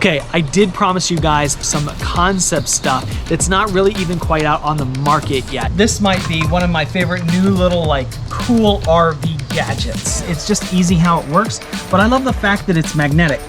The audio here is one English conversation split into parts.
Okay, I did promise you guys some concept stuff that's not really even quite out on the market yet. This might be one of my favorite new little like cool RV gadgets. It's just easy how it works, but I love the fact that it's magnetic.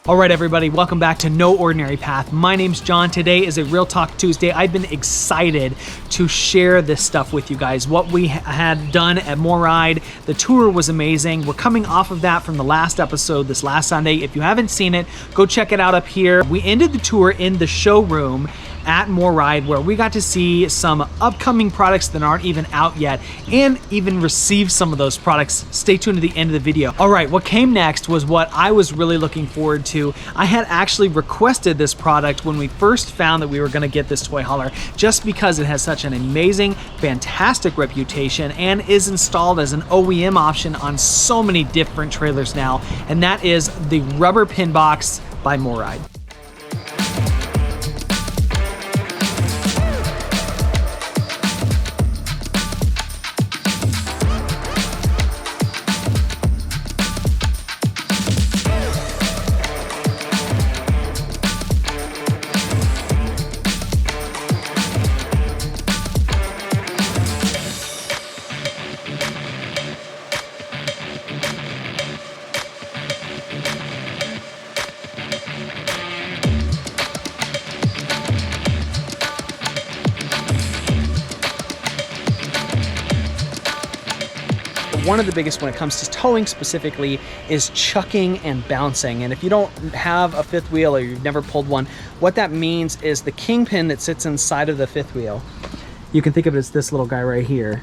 All right, everybody, welcome back to No Ordinary Path. My name's John. Today is a Real Talk Tuesday. I've been excited to share this stuff with you guys. What we had done at MORryde, the tour was amazing. We're coming off of that from the last episode this last Sunday. If you haven't seen it, go check it out up here. We ended the tour in the showroom at MORryde, where we got to see some upcoming products that aren't even out yet and even receive some of those products. Stay tuned to the end of the video. All right, what came next was what I was really looking forward to. I had actually requested this product when we first found that we were gonna get this toy hauler, just because it has such an amazing, fantastic reputation and is installed as an OEM option on so many different trailers now, and that is the rubber pin box by MORryde. One of the biggest when it comes to towing specifically is chucking and bouncing. And if you don't have a fifth wheel or you've never pulled one, what that means is the kingpin that sits inside of the fifth wheel, you can think of it as this little guy right here,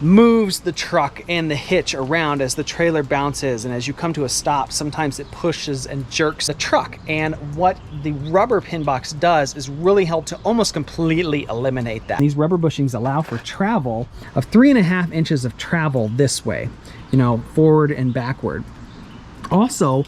moves the truck and the hitch around as the trailer bounces, and as you come to a stop, sometimes it pushes and jerks the truck. And what the rubber pin box does is really help to almost completely eliminate that. These rubber bushings allow for travel of 3.5 inches of travel this way, you know, forward and backward. Also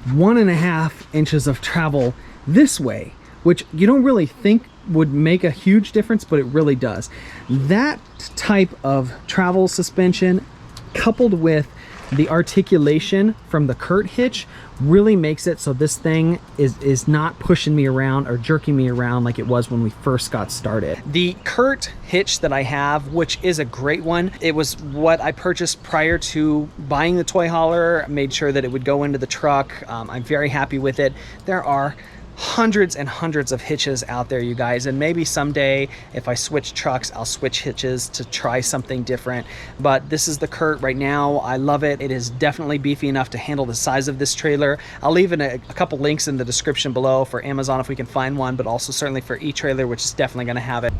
1.5 inches of travel this way, which you don't really think would make a huge difference, but it really does. That type of travel suspension coupled with the articulation from the Curt Hitch really makes it so this thing is not pushing me around or jerking me around like it was when we first got started. The Curt Hitch that I have, which is a great one, it was what I purchased prior to buying the toy hauler. I made sure that it would go into the truck. I'm very happy with it. There are hundreds and hundreds of hitches out there, you guys, and maybe someday if I switch trucks, I'll switch hitches to try something different. But this is the Curt right now. I love it. It is definitely beefy enough to handle the size of this trailer. I'll leave in a couple links in the description below for Amazon if we can find one, but also certainly for eTrailer, which is definitely going to have it.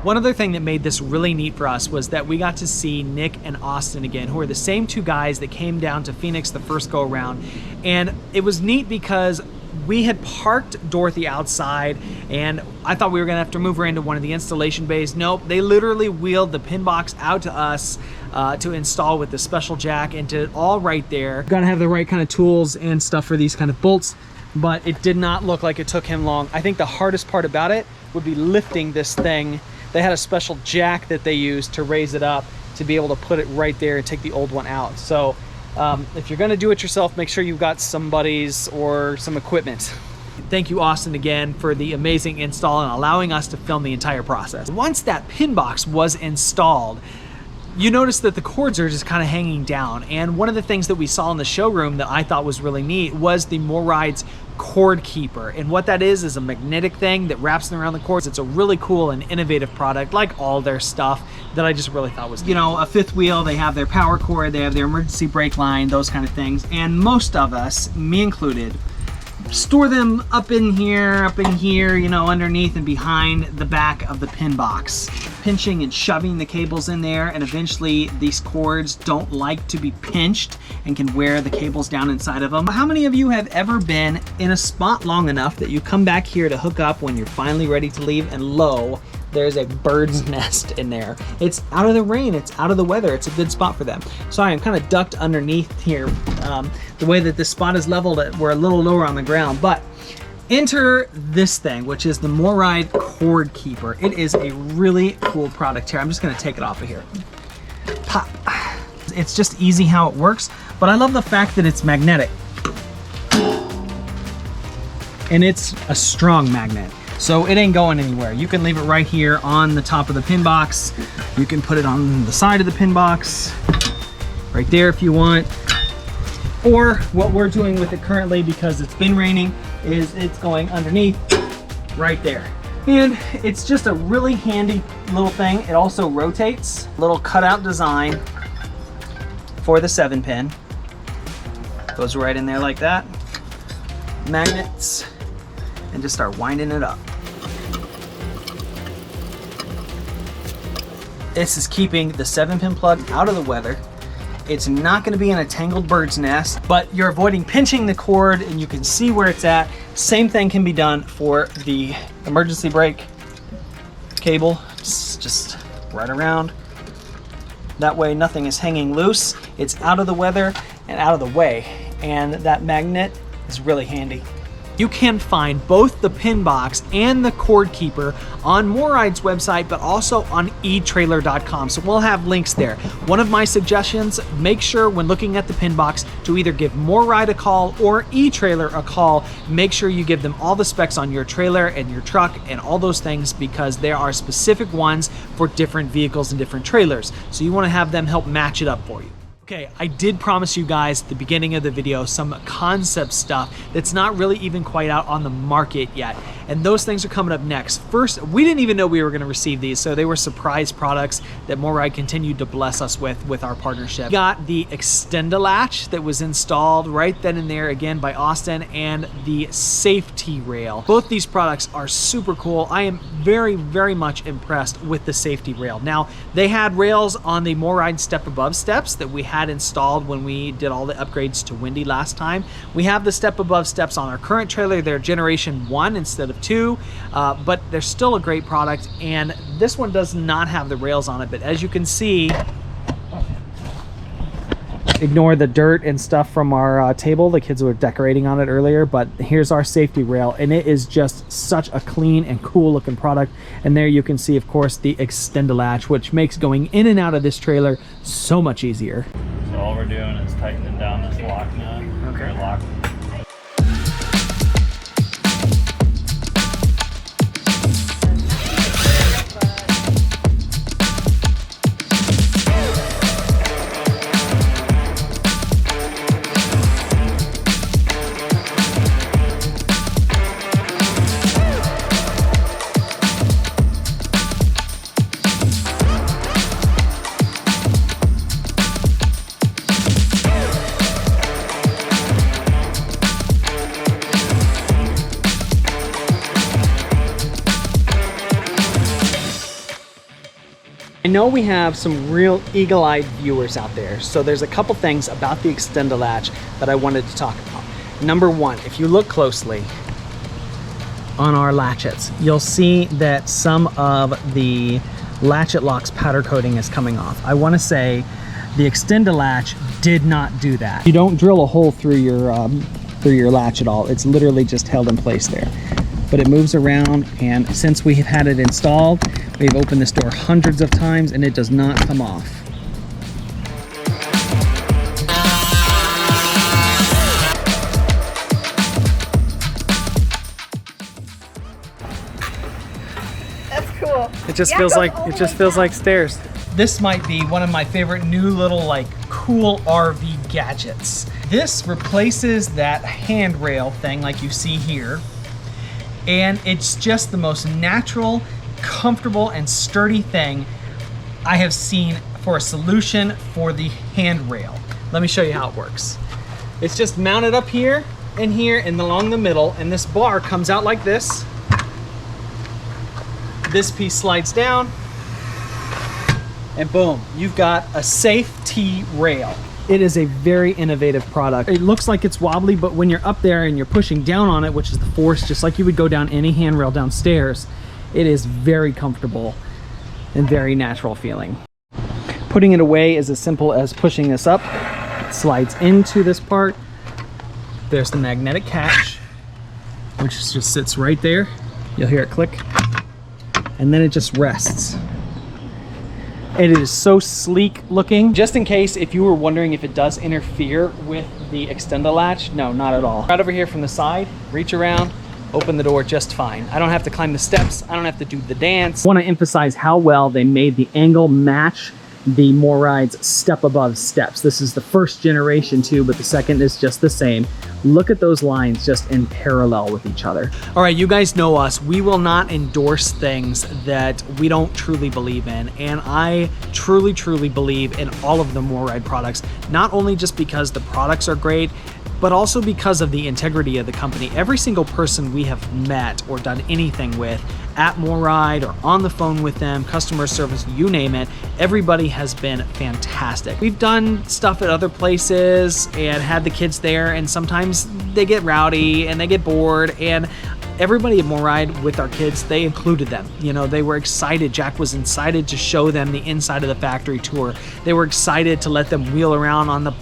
One other thing that made this really neat for us was that we got to see Nick and Austin again, who are the same two guys that came down to Phoenix the first go around. And it was neat because we had parked Dorothy outside and I thought we were gonna have to move her into one of the installation bays. Nope, they literally wheeled the pin box out to us to install with the special jack and to all right there. Gotta have the right kind of tools and stuff for these kind of bolts, but it did not look like it took him long. I think the hardest part about it would be lifting this thing. They had a special jack that they used to raise it up to be able to put it right there and take the old one out. So if you're gonna do it yourself, make sure you've got some buddies or some equipment. Thank you, Austin, again for the amazing install and allowing us to film the entire process. Once that pin box was installed, you notice that the cords are just kind of hanging down. And one of the things that we saw in the showroom that I thought was really neat was the MORryde's cord keeper. And what that is a magnetic thing that wraps around the cords. It's a really cool and innovative product, like all their stuff, that I just really thought was, you know, a fifth wheel, they have their power cord, they have their emergency brake line, those kind of things. And most of us, me included, store them up in here, you know, underneath and behind the back of the pin box. Pinching and shoving the cables in there, and eventually these cords don't like to be pinched and can wear the cables down inside of them. How many of you have ever been in a spot long enough that you come back here to hook up when you're finally ready to leave, and lo, there's a bird's nest in there. It's out of the rain, it's out of the weather, it's a good spot for them. Sorry, I'm kind of ducked underneath here. The way that this spot is leveled, we're a little lower on the ground, but enter this thing, which is the MORryde Cord Keeper. It is a really cool product here. I'm just gonna take it off of here. Pop. It's just easy how it works, but I love the fact that it's magnetic. And it's a strong magnet, so it ain't going anywhere. You can leave it right here on the top of the pin box. You can put it on the side of the pin box, right there if you want. Or what we're doing with it currently, because it's been raining, is it's going underneath right there. And it's just a really handy little thing. It also rotates. Little cutout design for the 7-pin. Goes right in there like that. Magnets. And just start winding it up. This is keeping the 7-pin plug out of the weather. It's not going to be in a tangled bird's nest, but you're avoiding pinching the cord and you can see where it's at. Same thing can be done for the emergency brake cable. Just right around. That way nothing is hanging loose. It's out of the weather and out of the way. And that magnet is really handy. You can find both the pin box and the cord keeper on MORryde's website, but also on eTrailer.com. So we'll have links there. One of my suggestions, make sure when looking at the pin box to either give MORryde a call or eTrailer a call. Make sure you give them all the specs on your trailer and your truck and all those things, because there are specific ones for different vehicles and different trailers. So you want to have them help match it up for you. Okay, I did promise you guys at the beginning of the video some concept stuff that's not really even quite out on the market yet. And those things are coming up next. First, we didn't even know we were going to receive these, so they were surprise products that MORryde continued to bless us with our partnership. We got the Extenda latch that was installed right then and there again by Austin, and the safety rail. Both these products are super cool. I am very, very much impressed with the safety rail. Now, they had rails on the MORryde step above steps that we had installed when we did all the upgrades to Windy last time. We have the step above steps on our current trailer. They're generation 1 instead of 2, but they're still a great product, and this one does not have the rails on it, but as you can see, ignore the dirt and stuff from our table. The kids were decorating on it earlier, but here's our safety rail, and it is just such a clean and cool looking product. And there you can see, of course, the Extenda latch, which makes going in and out of this trailer so much easier. So all we're doing is tightening down this lock nut. Okay. Lock. I know we have some real eagle-eyed viewers out there, so there's a couple things about the Extenda latch that I wanted to talk about. Number one, if you look closely on our latchets, you'll see that some of the latchet locks powder coating is coming off. I want to say the Extenda latch did not do that. You don't drill a hole through your latch at all. It's literally just held in place there. But it moves around, and since we've had it installed, we've opened this door hundreds of times and it does not come off. That's cool. It just feels like stairs. This might be one of my favorite new little cool RV gadgets. This replaces that handrail thing like you see here. And it's just the most natural, comfortable, and sturdy thing I have seen for a solution for the handrail. Let me show you how it works. It's just mounted up here and along the middle, and this bar comes out like this. This piece slides down, and boom, you've got a safety rail. It is a very innovative product. It looks like it's wobbly, but when you're up there and you're pushing down on it, which is the force, just like you would go down any handrail downstairs, It is very comfortable and very natural feeling. Putting it away is as simple as pushing this up. It slides into this part. There's the magnetic catch, which just sits right there. You'll hear it click. And then it just rests. It is so sleek looking. Just in case if you were wondering if it does interfere with the Extenda latch, no, not at all. Right over here from the side, reach around, open the door just fine. I don't have to climb the steps. I don't have to do the dance. I want to emphasize how well they made the angle match the MORryde's step above steps. This is the first generation too, but the second is just the same. Look at those lines just in parallel with each other. All right, you guys know us. We will not endorse things that we don't truly believe in. And I truly, truly believe in all of the MORryde products, not only just because the products are great, but also because of the integrity of the company. Every single person we have met or done anything with at MORryde or on the phone with them, customer service, you name it, everybody has been fantastic. We've done stuff at other places and had the kids there, and sometimes they get rowdy and they get bored, and everybody at MORryde with our kids, they included them. You know, they were excited. Jack was excited to show them the inside of the factory tour. They were excited to let them wheel around on the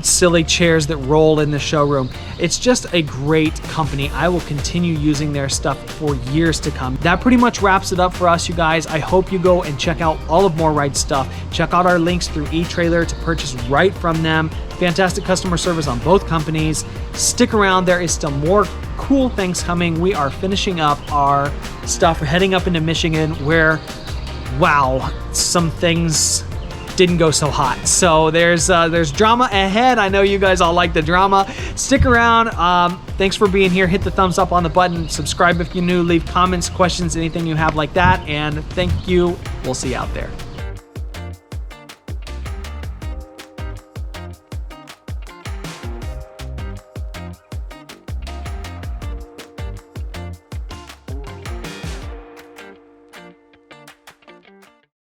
silly chairs that roll in the showroom. It's just a great company. I will continue using their stuff for years to come. That pretty much wraps it up for us, you guys. I hope you go and check out all of MORryde stuff. Check out our links through eTrailer to purchase right from them. Fantastic customer service on both companies. Stick around, there is still more cool things coming. We are finishing up our stuff. We're heading up into Michigan where, wow, some things didn't go so hot. So there's drama ahead. I know you guys all like the drama. Stick around. Thanks for being here. Hit the thumbs up on the button. Subscribe if you're new. Leave comments, questions, anything you have like that. And thank you. We'll see you out there.